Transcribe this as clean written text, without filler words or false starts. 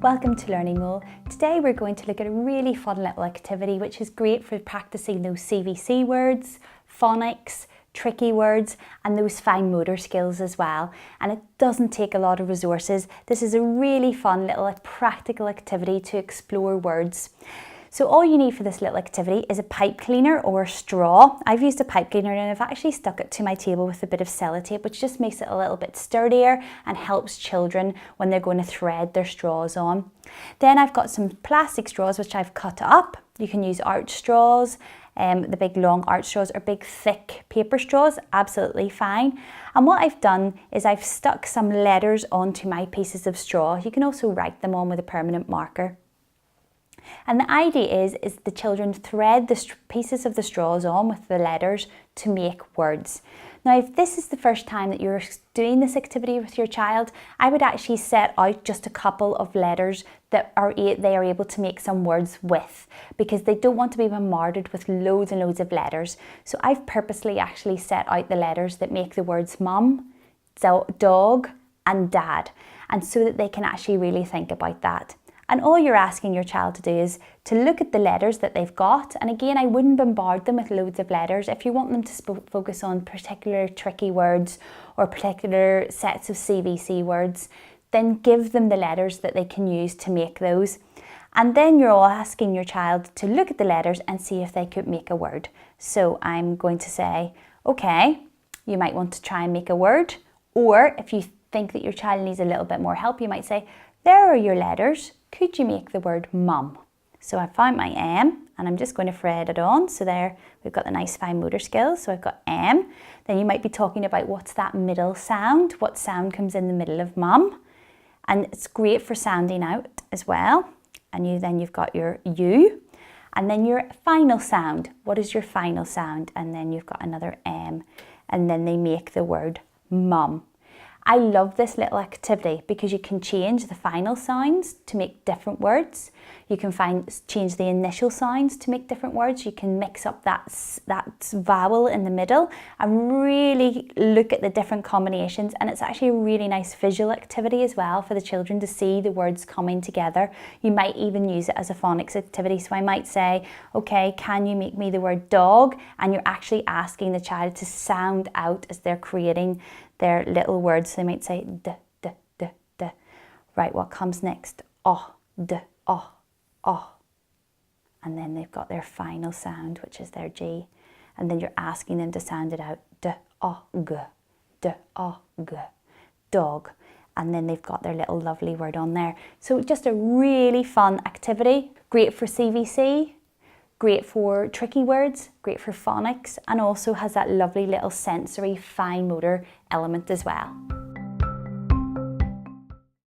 Welcome to LearningMole. Today we're going to look at a really fun little activity which is great for practicing those CVC words, phonics, tricky words and those fine motor skills as well. And it doesn't take a lot of resources. This is a really fun little practical activity to explore words. So all you need for this little activity is a pipe cleaner or a straw. I've used a pipe cleaner and I've actually stuck it to my table with a bit of sellotape, which just makes it a little bit sturdier and helps children when they're going to thread their straws on. Then I've got some plastic straws which I've cut up. You can use arch straws, the big long arch straws, or big thick paper straws, absolutely fine. And what I've done is I've stuck some letters onto my pieces of straw. You can also write them on with a permanent marker. And the idea is the children thread the pieces of the straws on with the letters to make words. Now, if this is the first time that you're doing this activity with your child, I would actually set out just a couple of letters that they are able to make some words with, because they don't want to be bombarded with loads and loads of letters. So I've purposely actually set out the letters that make the words mum, dog and dad, and so that they can actually really think about that. And all you're asking your child to do is to look at the letters that they've got. And again, I wouldn't bombard them with loads of letters. If you want them to focus on particular tricky words or particular sets of CVC words, then give them the letters that they can use to make those. And then you're all asking your child to look at the letters and see if they could make a word. So I'm going to say, okay, you might want to try and make a word. Or if you think that your child needs a little bit more help, you might say, there are your letters. Could you make the word mum? So I found my M and I'm just going to thread it on. So there we've got the nice fine motor skills. So I've got M. Then you might be talking about what's that middle sound? What sound comes in the middle of mum? And it's great for sounding out as well. And then you've got your U. And then your final sound. What is your final sound? And then you've got another M. And then they make the word mum. I love this little activity because you can change the final sounds to make different words. You can change the initial sounds to make different words. You can mix up that vowel in the middle and really look at the different combinations. And it's actually a really nice visual activity as well for the children to see the words coming together. You might even use it as a phonics activity. So I might say, okay, can you make me the word dog? And you're actually asking the child to sound out as they're creating their little words. So they might say d, d, d, d. Right, what comes next? Oh, d, oh, oh. And then they've got their final sound, which is their G. And then you're asking them to sound it out. D, oh, g, d, oh, g, dog. And then they've got their little lovely word on there. So just a really fun activity. Great for CVC. Great for tricky words, great for phonics, and also has that lovely little sensory fine motor element as well.